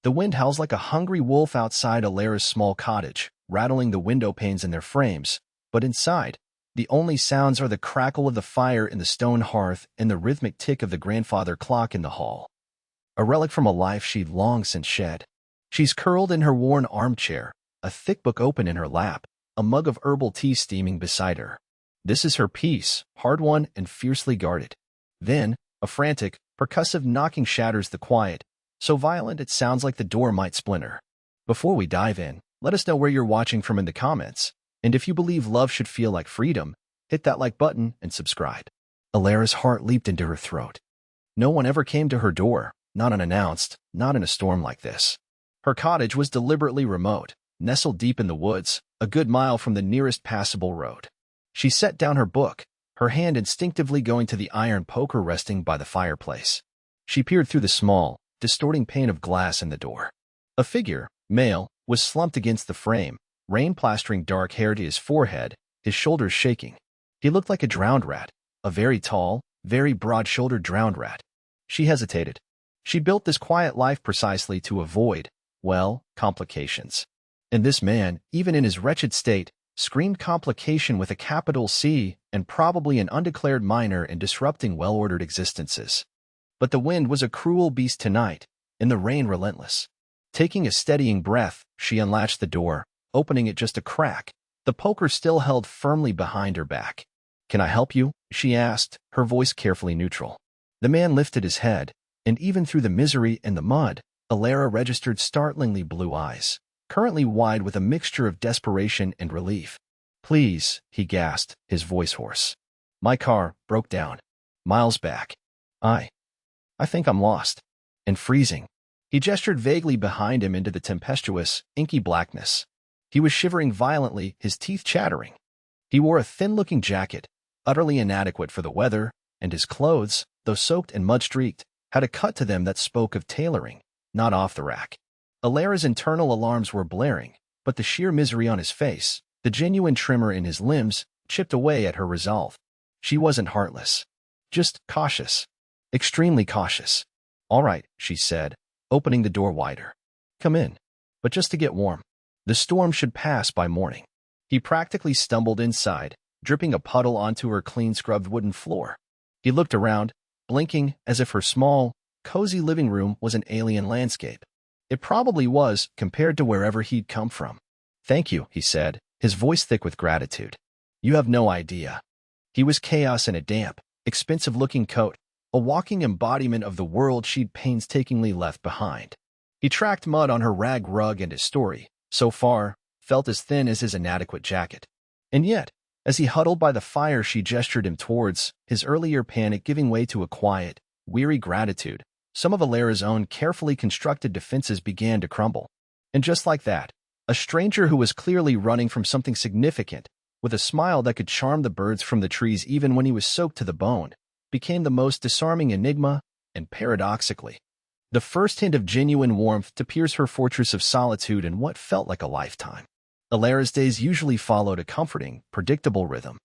The wind howls like a hungry wolf outside Alara's small cottage, rattling the window panes in their frames, but inside, the only sounds are the crackle of the fire in the stone hearth and the rhythmic tick of the grandfather clock in the hall. A relic from a life she'd long since shed. She's curled in her worn armchair, a thick book open in her lap, a mug of herbal tea steaming beside her. This is her peace, hard-won and fiercely guarded. Then, a frantic, percussive knocking shatters the quiet, so violent it sounds like the door might splinter. Before we dive in, let us know where you're watching from in the comments, and if you believe love should feel like freedom, hit that like button and subscribe. Alara's heart leaped into her throat. No one ever came to her door, not unannounced, not in a storm like this. Her cottage was deliberately remote, nestled deep in the woods, a good mile from the nearest passable road. She set down her book, her hand instinctively going to the iron poker resting by the fireplace. She peered through the small, distorting pane of glass in the door. A figure, male, was slumped against the frame, rain plastering dark hair to his forehead, his shoulders shaking. He looked like a drowned rat, a very tall, very broad-shouldered drowned rat. She hesitated. She built this quiet life precisely to avoid, well, complications. And this man, even in his wretched state, screamed complication with a capital C and probably an undeclared minor in disrupting well-ordered existences. But the wind was a cruel beast tonight, and the rain relentless. Taking a steadying breath, she unlatched the door, opening it just a crack, the poker still held firmly behind her back. "Can I help you?" she asked, her voice carefully neutral. The man lifted his head, and even through the misery and the mud, Alara registered startlingly blue eyes, currently wide with a mixture of desperation and relief. "Please," he gasped, his voice hoarse. "My car broke down. Miles back. I think I'm lost." And freezing. He gestured vaguely behind him into the tempestuous, inky blackness. He was shivering violently, his teeth chattering. He wore a thin-looking jacket, utterly inadequate for the weather, and his clothes, though soaked and mud-streaked, had a cut to them that spoke of tailoring, not off the rack. Alara's internal alarms were blaring, but the sheer misery on his face, the genuine tremor in his limbs, chipped away at her resolve. She wasn't heartless. Just cautious. Extremely cautious. "All right," she said, opening the door wider. "Come in. But just to get warm. The storm should pass by morning." He practically stumbled inside, dripping a puddle onto her clean-scrubbed wooden floor. He looked around, blinking as if her small, cozy living room was an alien landscape. It probably was, compared to wherever he'd come from. "Thank you," he said, his voice thick with gratitude. "You have no idea." He was chaos in a damp, expensive-looking coat, a walking embodiment of the world she'd painstakingly left behind. He tracked mud on her rag rug, and his story, so far, felt as thin as his inadequate jacket. And yet, as he huddled by the fire she gestured him towards, his earlier panic giving way to a quiet, weary gratitude, some of Alara's own carefully constructed defenses began to crumble. And just like that, a stranger who was clearly running from something significant, with a smile that could charm the birds from the trees even when he was soaked to the bone, became the most disarming enigma, and paradoxically, the first hint of genuine warmth to pierce her fortress of solitude in what felt like a lifetime. Alara's days usually followed a comforting, predictable rhythm.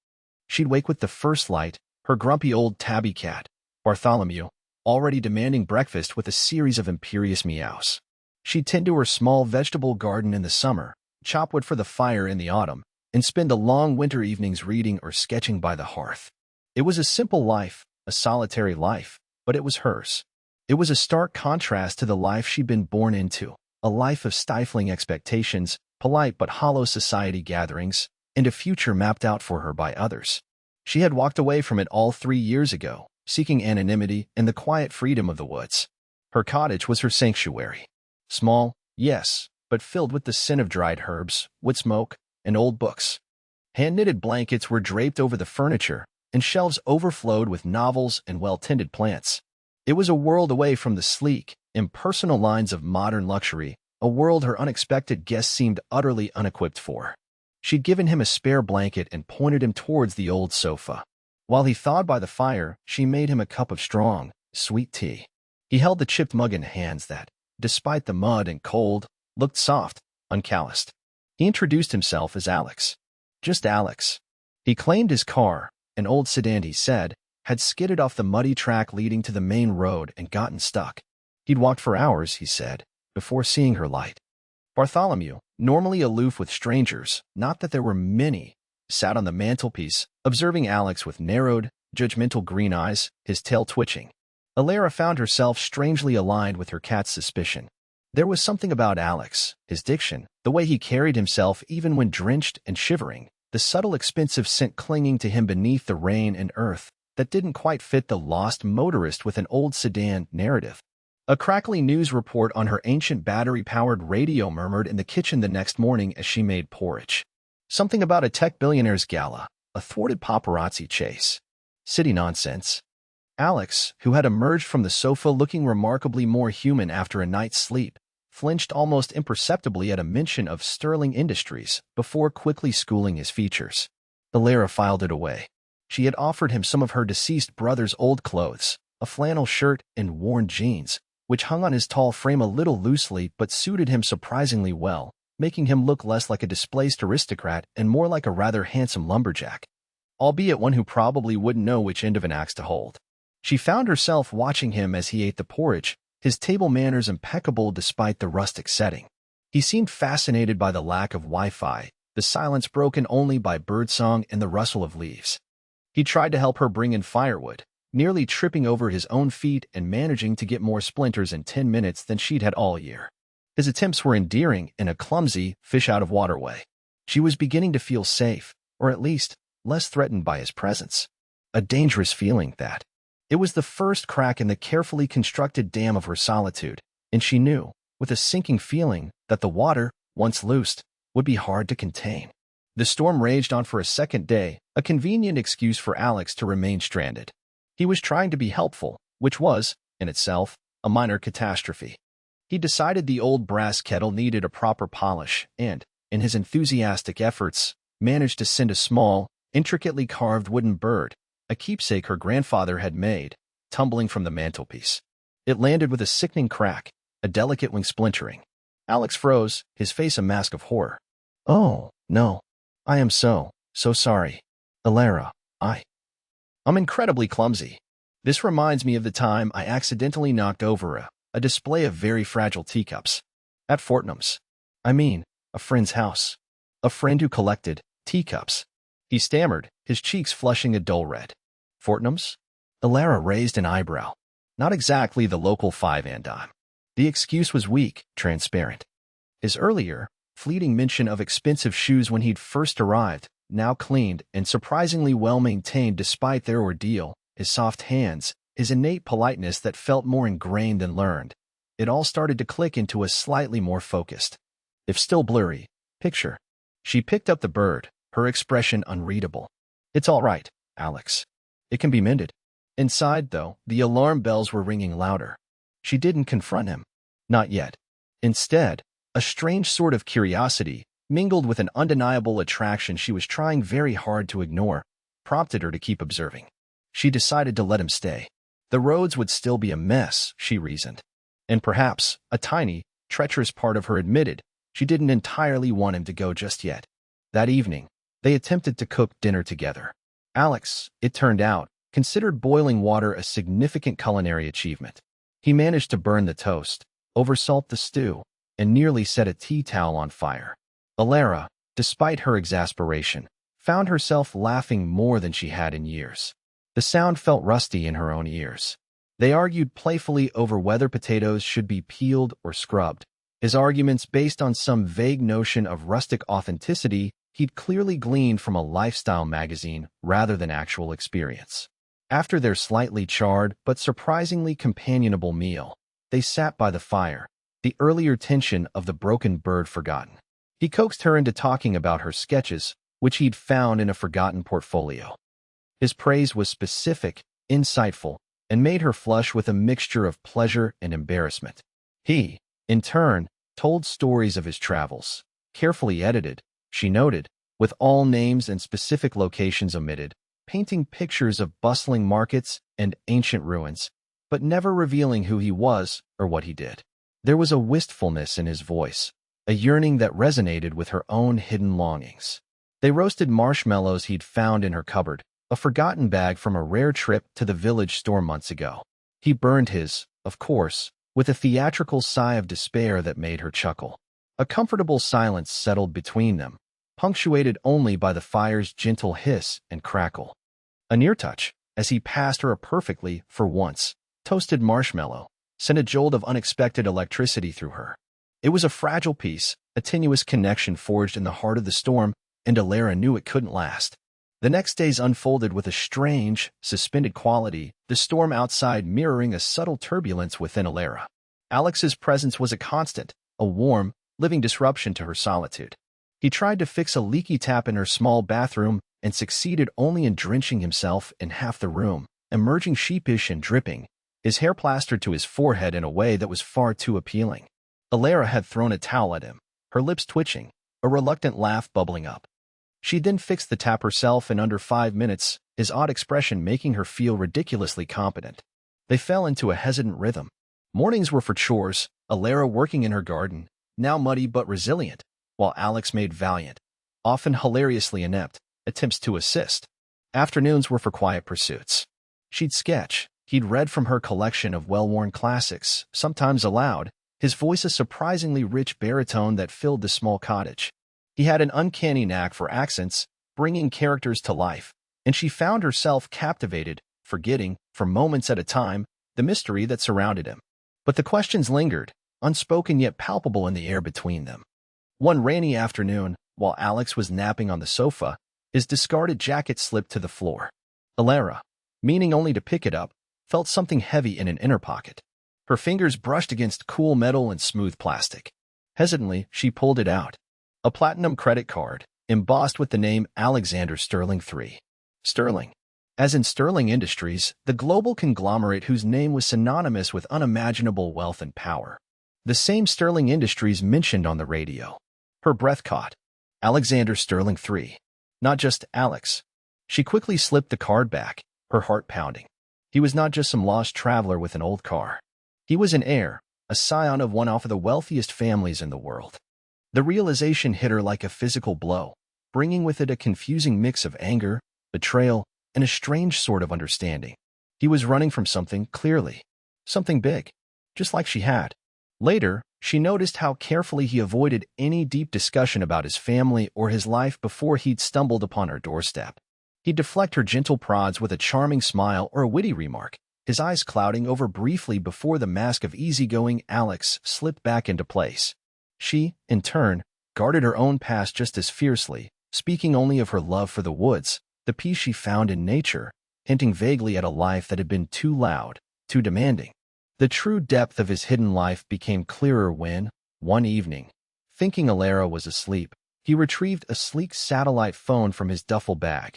She'd wake with the first light, her grumpy old tabby cat, Bartholomew, already demanding breakfast with a series of imperious meows. She'd tend to her small vegetable garden in the summer, chop wood for the fire in the autumn, and spend the long winter evenings reading or sketching by the hearth. It was a simple life, a solitary life, but it was hers. It was a stark contrast to the life she'd been born into, a life of stifling expectations, polite but hollow society gatherings, and a future mapped out for her by others. She had walked away from it all 3 years ago, seeking anonymity and the quiet freedom of the woods. Her cottage was her sanctuary. Small, yes, but filled with the scent of dried herbs, wood smoke, and old books. Hand-knitted blankets were draped over the furniture, and shelves overflowed with novels and well-tended plants. It was a world away from the sleek, impersonal lines of modern luxury, a world her unexpected guest seemed utterly unequipped for. She'd given him a spare blanket and pointed him towards the old sofa. While he thawed by the fire, she made him a cup of strong, sweet tea. He held the chipped mug in hands that, despite the mud and cold, looked soft, uncalloused. He introduced himself as Alex. Just Alex. He claimed his car, an old sedan he said, had skidded off the muddy track leading to the main road and gotten stuck. He'd walked for hours, he said, before seeing her light. Bartholomew, normally aloof with strangers, not that there were many, sat on the mantelpiece, observing Alex with narrowed, judgmental green eyes, his tail twitching. Alara found herself strangely aligned with her cat's suspicion. There was something about Alex, his diction, the way he carried himself even when drenched and shivering, the subtle expensive scent clinging to him beneath the rain and earth, that didn't quite fit the lost motorist with an old sedan narrative. A crackly news report on her ancient battery-powered radio murmured in the kitchen the next morning as she made porridge. Something about a tech billionaire's gala, a thwarted paparazzi chase. City nonsense. Alex, who had emerged from the sofa looking remarkably more human after a night's sleep, flinched almost imperceptibly at a mention of Sterling Industries before quickly schooling his features. Alara filed it away. She had offered him some of her deceased brother's old clothes, a flannel shirt and worn jeans, which hung on his tall frame a little loosely but suited him surprisingly well, making him look less like a displaced aristocrat and more like a rather handsome lumberjack, albeit one who probably wouldn't know which end of an axe to hold. She found herself watching him as he ate the porridge, his table manners impeccable despite the rustic setting. He seemed fascinated by the lack of Wi-Fi, the silence broken only by birdsong and the rustle of leaves. He tried to help her bring in firewood, nearly tripping over his own feet and managing to get more splinters in 10 minutes than she'd had all year. His attempts were endearing in a clumsy, fish-out-of-water way. She was beginning to feel safe, or at least, less threatened by his presence. A dangerous feeling, that. It was the first crack in the carefully constructed dam of her solitude, and she knew, with a sinking feeling, that the water, once loosed, would be hard to contain. The storm raged on for a second day, a convenient excuse for Alex to remain stranded. He was trying to be helpful, which was, in itself, a minor catastrophe. He decided the old brass kettle needed a proper polish and, in his enthusiastic efforts, managed to send a small, intricately carved wooden bird, a keepsake her grandfather had made, tumbling from the mantelpiece. It landed with a sickening crack, a delicate wing splintering. Alex froze, his face a mask of horror. "Oh, no. I am so sorry. Alara, I'm incredibly clumsy. This reminds me of the time I accidentally knocked over a display of very fragile teacups. At Fortnum's. I mean, a friend's house. A friend who collected teacups." He stammered, his cheeks flushing a dull red. "Fortnum's?" Alara raised an eyebrow. Not exactly the local five and dime. The excuse was weak, transparent. His earlier, fleeting mention of expensive shoes when he'd first arrived, now cleaned and surprisingly well-maintained despite their ordeal, his soft hands, his innate politeness that felt more ingrained than learned. It all started to click into a slightly more focused, if still blurry, picture. She picked up the bird, her expression unreadable. "It's all right, Alex. It can be mended." Inside, though, the alarm bells were ringing louder. She didn't confront him. Not yet. Instead, a strange sort of curiosity, mingled with an undeniable attraction she was trying very hard to ignore, prompted her to keep observing. She decided to let him stay. The roads would still be a mess, she reasoned. And perhaps, a tiny, treacherous part of her admitted, she didn't entirely want him to go just yet. That evening, they attempted to cook dinner together. Alex, it turned out, considered boiling water a significant culinary achievement. He managed to burn the toast, oversalt the stew, and nearly set a tea towel on fire. Alara, despite her exasperation, found herself laughing more than she had in years. The sound felt rusty in her own ears. They argued playfully over whether potatoes should be peeled or scrubbed, his arguments based on some vague notion of rustic authenticity he'd clearly gleaned from a lifestyle magazine rather than actual experience. After their slightly charred but surprisingly companionable meal, they sat by the fire, the earlier tension of the broken bird forgotten. He coaxed her into talking about her sketches, which he'd found in a forgotten portfolio. His praise was specific, insightful, and made her flush with a mixture of pleasure and embarrassment. He, in turn, told stories of his travels, carefully edited, she noted, with all names and specific locations omitted, painting pictures of bustling markets and ancient ruins, but never revealing who he was or what he did. There was a wistfulness in his voice, a yearning that resonated with her own hidden longings. They roasted marshmallows he'd found in her cupboard, a forgotten bag from a rare trip to the village store months ago. He burned his, of course, with a theatrical sigh of despair that made her chuckle. A comfortable silence settled between them, punctuated only by the fire's gentle hiss and crackle. A near touch, as he passed her a perfectly, for once, toasted marshmallow, sent a jolt of unexpected electricity through her. It was a fragile piece, a tenuous connection forged in the heart of the storm, and Alara knew it couldn't last. The next days unfolded with a strange, suspended quality, the storm outside mirroring a subtle turbulence within Alara. Alex's presence was a constant, a warm, living disruption to her solitude. He tried to fix a leaky tap in her small bathroom and succeeded only in drenching himself in half the room, emerging sheepish and dripping, his hair plastered to his forehead in a way that was far too appealing. Alara had thrown a towel at him, her lips twitching, a reluctant laugh bubbling up. She then fixed the tap herself in under 5 minutes, his odd expression making her feel ridiculously competent. They fell into a hesitant rhythm. Mornings were for chores, Alara working in her garden, now muddy but resilient, while Alex made valiant, often hilariously inept, attempts to assist. Afternoons were for quiet pursuits. She'd sketch, he'd read from her collection of well-worn classics, sometimes aloud, his voice a surprisingly rich baritone that filled the small cottage. He had an uncanny knack for accents, bringing characters to life, and she found herself captivated, forgetting, for moments at a time, the mystery that surrounded him. But the questions lingered, unspoken yet palpable in the air between them. One rainy afternoon, while Alex was napping on the sofa, his discarded jacket slipped to the floor. Alara, meaning only to pick it up, felt something heavy in an inner pocket. Her fingers brushed against cool metal and smooth plastic. Hesitantly, she pulled it out. A platinum credit card, embossed with the name Alexander Sterling III. Sterling. As in Sterling Industries, the global conglomerate whose name was synonymous with unimaginable wealth and power. The same Sterling Industries mentioned on the radio. Her breath caught. Alexander Sterling III. Not just Alex. She quickly slipped the card back, her heart pounding. He was not just some lost traveler with an old car. He was an heir, a scion of one of the wealthiest families in the world. The realization hit her like a physical blow, bringing with it a confusing mix of anger, betrayal, and a strange sort of understanding. He was running from something, clearly. Something big. Just like she had. Later, she noticed how carefully he avoided any deep discussion about his family or his life before he'd stumbled upon her doorstep. He'd deflect her gentle prods with a charming smile or a witty remark, his eyes clouding over briefly before the mask of easygoing Alex slipped back into place. She, in turn, guarded her own past just as fiercely, speaking only of her love for the woods, the peace she found in nature, hinting vaguely at a life that had been too loud, too demanding. The true depth of his hidden life became clearer when, one evening, thinking Alara was asleep, he retrieved a sleek satellite phone from his duffel bag,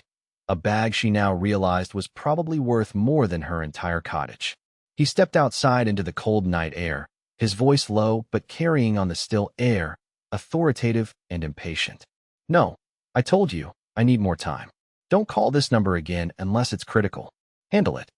a bag she now realized was probably worth more than her entire cottage. He stepped outside into the cold night air, his voice low but carrying on the still air, authoritative and impatient. "No, I told you, I need more time. Don't call this number again unless it's critical. Handle it."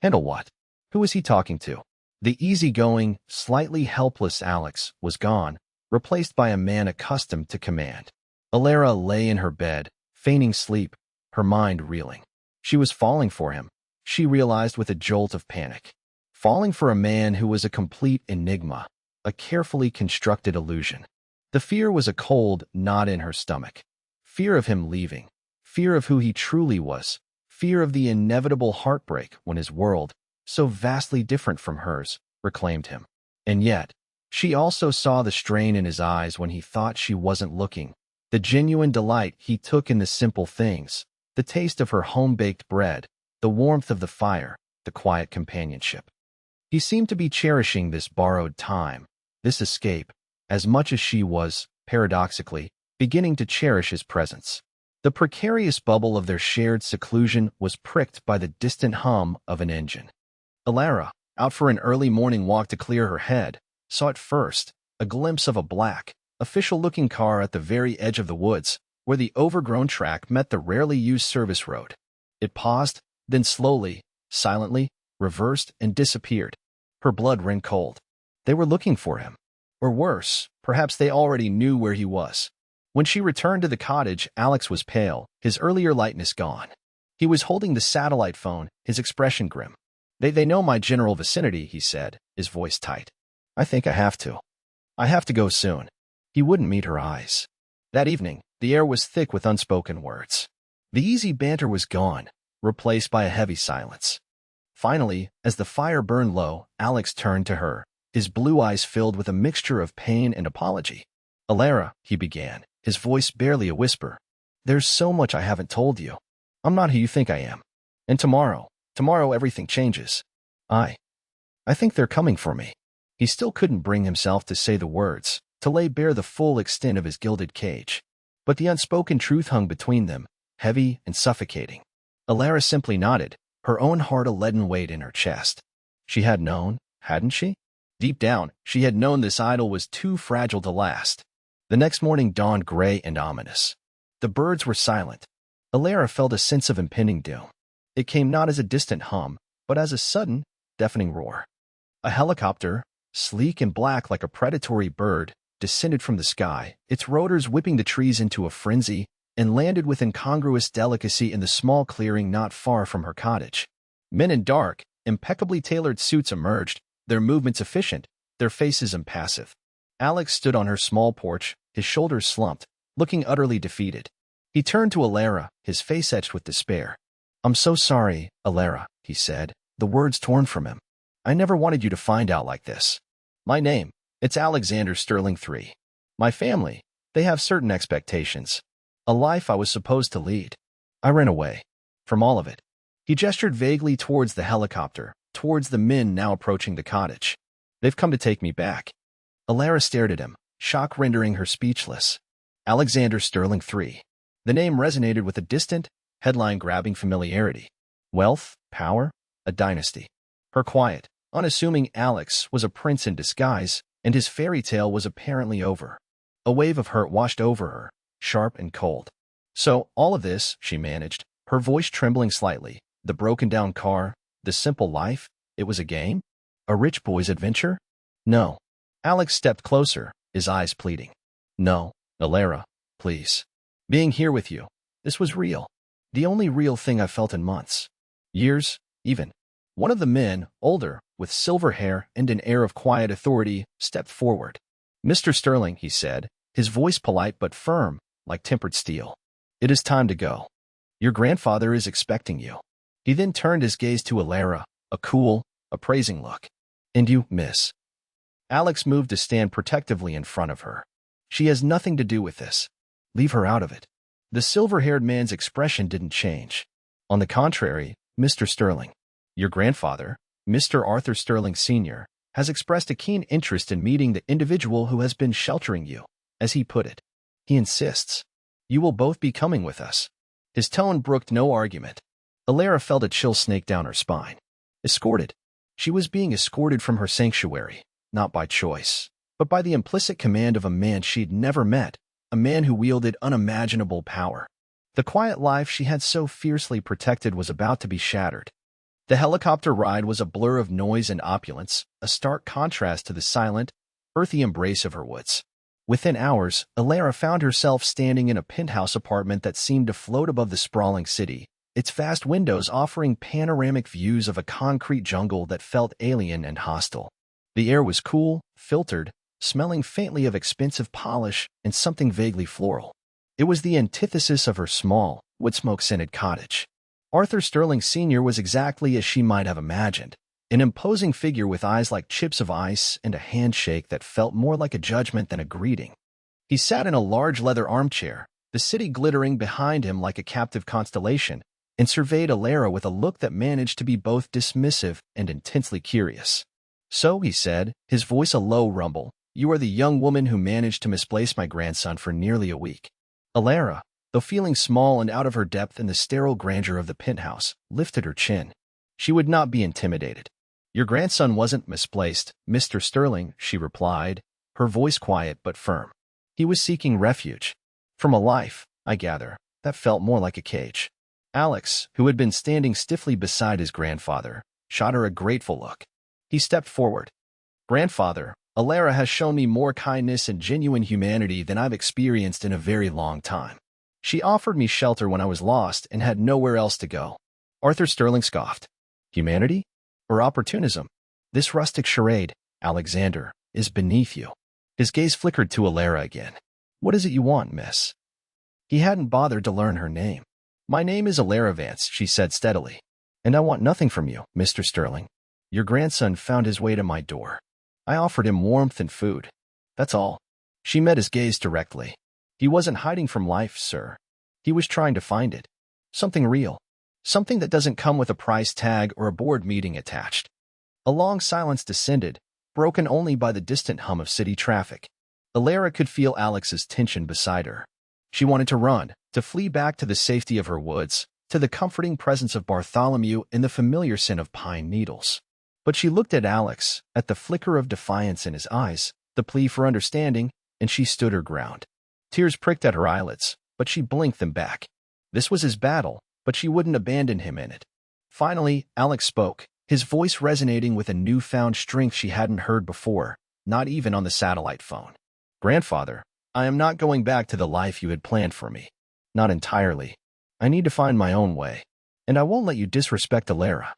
Handle what? Who was he talking to? The easygoing, slightly helpless Alex was gone, replaced by a man accustomed to command. Alara lay in her bed, feigning sleep, her mind reeling. She was falling for him, she realized with a jolt of panic. Falling for a man who was a complete enigma, a carefully constructed illusion. The fear was a cold knot in her stomach. Fear of him leaving. Fear of who he truly was. Fear of the inevitable heartbreak when his world, so vastly different from hers, reclaimed him. And yet, she also saw the strain in his eyes when he thought she wasn't looking, the genuine delight he took in the simple things, the taste of her home-baked bread, the warmth of the fire, the quiet companionship. He seemed to be cherishing this borrowed time, this escape, as much as she was, paradoxically, beginning to cherish his presence. The precarious bubble of their shared seclusion was pricked by the distant hum of an engine. Alara, out for an early morning walk to clear her head, saw at first a glimpse of a black, official-looking car at the very edge of the woods, where the overgrown track met the rarely used service road. It paused, then slowly, silently, reversed and disappeared. Her blood ran cold. They were looking for him. Or worse, perhaps they already knew where he was. When she returned to the cottage, Alex was pale, his earlier lightness gone. He was holding the satellite phone, his expression grim. They know my general vicinity, he said, his voice tight. I think I have to. I have to go soon. He wouldn't meet her eyes. That evening, the air was thick with unspoken words. The easy banter was gone, replaced by a heavy silence. Finally, as the fire burned low, Alex turned to her, his blue eyes filled with a mixture of pain and apology. Alara, he began, his voice barely a whisper. There's so much I haven't told you. I'm not who you think I am. And tomorrow everything changes. I think they're coming for me. He still couldn't bring himself to say the words, to lay bare the full extent of his gilded cage. But the unspoken truth hung between them, heavy and suffocating. Alara simply nodded, her own heart a leaden weight in her chest. She had known, hadn't she? Deep down, she had known this idol was too fragile to last. The next morning dawned gray and ominous. The birds were silent. Alara felt a sense of impending doom. It came not as a distant hum, but as a sudden, deafening roar. A helicopter, sleek and black like a predatory bird, descended from the sky, its rotors whipping the trees into a frenzy, and landed with incongruous delicacy in the small clearing not far from her cottage. Men in dark, impeccably tailored suits emerged, their movements efficient, their faces impassive. Alex stood on her small porch, his shoulders slumped, looking utterly defeated. He turned to Alara, his face etched with despair. I'm so sorry, Alara, he said, the words torn from him. I never wanted you to find out like this. My name, it's Alexander Sterling III. My family, they have certain expectations. A life I was supposed to lead. I ran away. From all of it. He gestured vaguely towards the helicopter, towards the men now approaching the cottage. They've come to take me back. Alara stared at him, shock rendering her speechless. Alexander Sterling III. The name resonated with a distant, headline-grabbing familiarity. Wealth, power, a dynasty. Her quiet, unassuming Alex was a prince in disguise, and his fairy tale was apparently over. A wave of hurt washed over her, sharp and cold. So, all of this, she managed, her voice trembling slightly, the broken-down car, the simple life, it was a game? A rich boy's adventure? No. Alex stepped closer, his eyes pleading. No, Alara, please. Being here with you, this was real. The only real thing I've felt in months. Years, even. One of the men, older, with silver hair and an air of quiet authority, stepped forward. Mr. Sterling, he said, his voice polite but firm, like tempered steel. It is time to go. Your grandfather is expecting you. He then turned his gaze to Alara, a cool, appraising look. And you, miss. Alex moved to stand protectively in front of her. She has nothing to do with this. Leave her out of it. The silver-haired man's expression didn't change. On the contrary, Mr. Sterling, your grandfather, Mr. Arthur Sterling Sr., has expressed a keen interest in meeting the individual who has been sheltering you, as he put it. He insists. You will both be coming with us. His tone brooked no argument. Alara felt a chill snake down her spine. Escorted. She was being escorted from her sanctuary, not by choice, but by the implicit command of a man she'd never met, a man who wielded unimaginable power. The quiet life she had so fiercely protected was about to be shattered. The helicopter ride was a blur of noise and opulence, a stark contrast to the silent, earthy embrace of her woods. Within hours, Alara found herself standing in a penthouse apartment that seemed to float above the sprawling city, its vast windows offering panoramic views of a concrete jungle that felt alien and hostile. The air was cool, filtered, smelling faintly of expensive polish and something vaguely floral. It was the antithesis of her small, wood-smoke-scented cottage. Arthur Sterling Sr. was exactly as she might have imagined, an imposing figure with eyes like chips of ice and a handshake that felt more like a judgment than a greeting. He sat in a large leather armchair, the city glittering behind him like a captive constellation, and surveyed Alara with a look that managed to be both dismissive and intensely curious. So, he said, his voice a low rumble, you are the young woman who managed to misplace my grandson for nearly a week. Alara, though feeling small and out of her depth in the sterile grandeur of the penthouse, lifted her chin. She would not be intimidated. Your grandson wasn't misplaced, Mr. Sterling, she replied, her voice quiet but firm. He was seeking refuge. From a life, I gather, that felt more like a cage. Alex, who had been standing stiffly beside his grandfather, shot her a grateful look. He stepped forward. Grandfather, Alara has shown me more kindness and genuine humanity than I've experienced in a very long time. She offered me shelter when I was lost and had nowhere else to go. Arthur Sterling scoffed. Humanity? or opportunism? This rustic charade, Alexander, is beneath you. His gaze flickered to Alara again. What is it you want, miss? He hadn't bothered to learn her name. My name is Alara Vance, she said steadily. And I want nothing from you, Mr. Sterling. Your grandson found his way to my door. I offered him warmth and food. That's all. She met his gaze directly. He wasn't hiding from life, sir. He was trying to find it. Something real. Something that doesn't come with a price tag or a board meeting attached. A long silence descended, broken only by the distant hum of city traffic. Alara could feel Alex's tension beside her. She wanted to run, to flee back to the safety of her woods, to the comforting presence of Bartholomew and the familiar scent of pine needles. But she looked at Alex, at the flicker of defiance in his eyes, the plea for understanding, and she stood her ground. Tears pricked at her eyelids, but she blinked them back. This was his battle, but she wouldn't abandon him in it. Finally, Alex spoke, his voice resonating with a newfound strength she hadn't heard before, not even on the satellite phone. Grandfather, I am not going back to the life you had planned for me. Not entirely. I need to find my own way. And I won't let you disrespect Alara.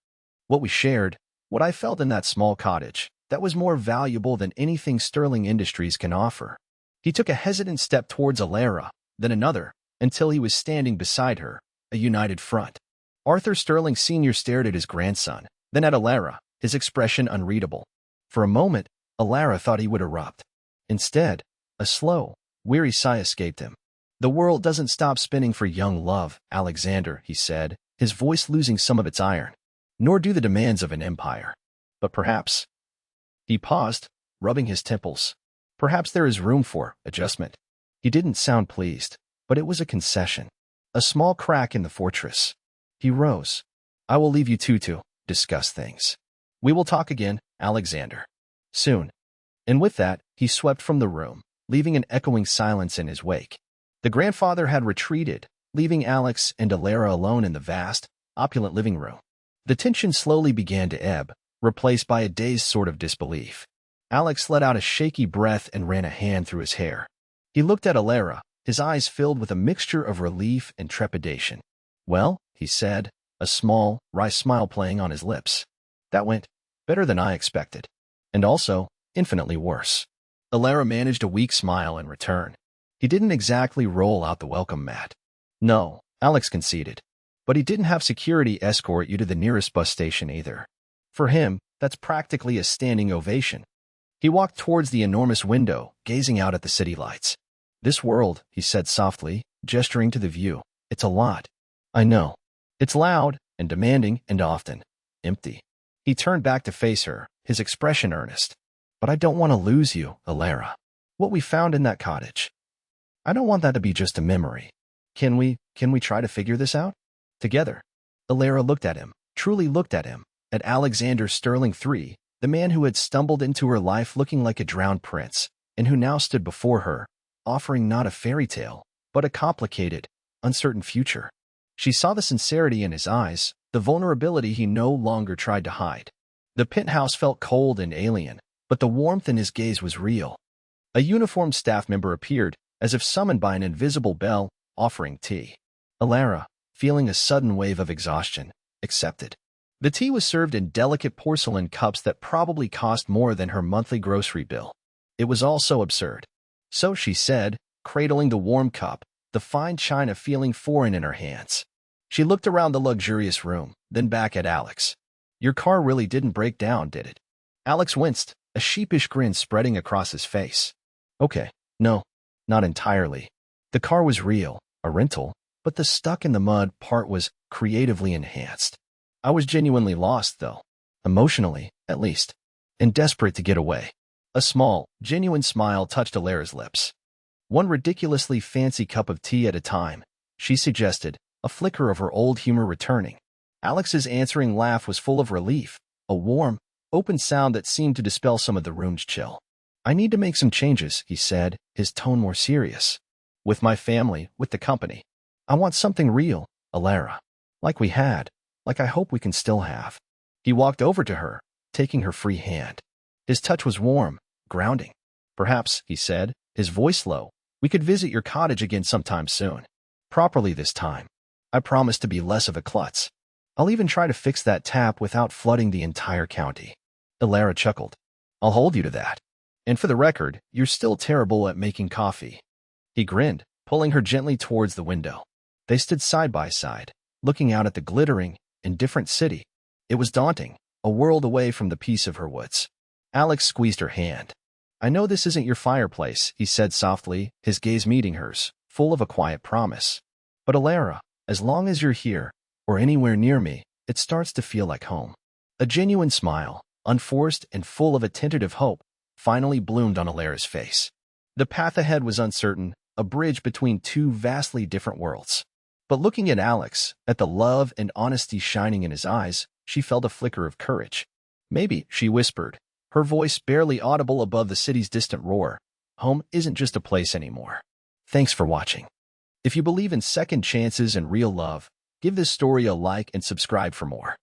What we shared, what I felt in that small cottage, that was more valuable than anything Sterling Industries can offer. He took a hesitant step towards Alara, then another, until he was standing beside her, a united front. Arthur Sterling Sr. stared at his grandson, then at Alara, his expression unreadable. For a moment, Alara thought he would erupt. Instead, a slow, weary sigh escaped him. The world doesn't stop spinning for young love, Alexander, he said, his voice losing some of its iron. Nor do the demands of an empire. But perhaps... He paused, rubbing his temples. Perhaps there is room for adjustment. He didn't sound pleased, but it was a concession. A small crack in the fortress. He rose. I will leave you two to discuss things. We will talk again, Alexander. Soon. And with that, he swept from the room, leaving an echoing silence in his wake. The grandfather had retreated, leaving Alex and Alara alone in the vast, opulent living room. The tension slowly began to ebb, replaced by a dazed sort of disbelief. Alex let out a shaky breath and ran a hand through his hair. He looked at Alara, his eyes filled with a mixture of relief and trepidation. Well, he said, a small, wry smile playing on his lips. That went better than I expected. And also, infinitely worse. Alara managed a weak smile in return. He didn't exactly roll out the welcome mat. No, Alex conceded. But he didn't have security escort you to the nearest bus station either. For him, that's practically a standing ovation. He walked towards the enormous window, gazing out at the city lights. This world, he said softly, gesturing to the view. It's a lot. I know. It's loud and demanding and often empty. He turned back to face her, his expression earnest. But I don't want to lose you, Alara. What we found in that cottage. I don't want that to be just a memory. Can we try to figure this out? Together. Alara looked at him, truly looked at him, at Alexander Sterling III, the man who had stumbled into her life looking like a drowned prince, and who now stood before her, offering not a fairy tale, but a complicated, uncertain future. She saw the sincerity in his eyes, the vulnerability he no longer tried to hide. The penthouse felt cold and alien, but the warmth in his gaze was real. A uniformed staff member appeared, as if summoned by an invisible bell, offering tea. Alara, feeling a sudden wave of exhaustion, accepted. The tea was served in delicate porcelain cups that probably cost more than her monthly grocery bill. It was all so absurd. So she said, cradling the warm cup, the fine china feeling foreign in her hands. She looked around the luxurious room, then back at Alex. Your car really didn't break down, did it? Alex winced, a sheepish grin spreading across his face. Okay, no, not entirely. The car was real, a rental, but the stuck-in-the-mud part was creatively enhanced. I was genuinely lost, though. Emotionally, at least. And desperate to get away. A small, genuine smile touched Alara's lips. One ridiculously fancy cup of tea at a time, she suggested, a flicker of her old humor returning. Alex's answering laugh was full of relief, a warm, open sound that seemed to dispel some of the room's chill. I need to make some changes, he said, his tone more serious. With my family, with the company. I want something real, Alara. Like we had. Like I hope we can still have. He walked over to her, taking her free hand. His touch was warm, grounding. Perhaps, he said, his voice low, we could visit your cottage again sometime soon. Properly this time. I promise to be less of a klutz. I'll even try to fix that tap without flooding the entire county. Alara chuckled. I'll hold you to that. And for the record, you're still terrible at making coffee. He grinned, pulling her gently towards the window. They stood side by side, looking out at the glittering, indifferent city. It was daunting, a world away from the peace of her woods. Alex squeezed her hand. I know this isn't your fireplace, he said softly, his gaze meeting hers, full of a quiet promise. But Alara, as long as you're here, or anywhere near me, it starts to feel like home. A genuine smile, unforced and full of a tentative hope, finally bloomed on Alara's face. The path ahead was uncertain, a bridge between two vastly different worlds. But looking at Alex, at the love and honesty shining in his eyes, she felt a flicker of courage. Maybe, she whispered, her voice barely audible above the city's distant roar. Home isn't just a place anymore. Thanks for watching. If you believe in second chances and real love, give this story a like and subscribe for more.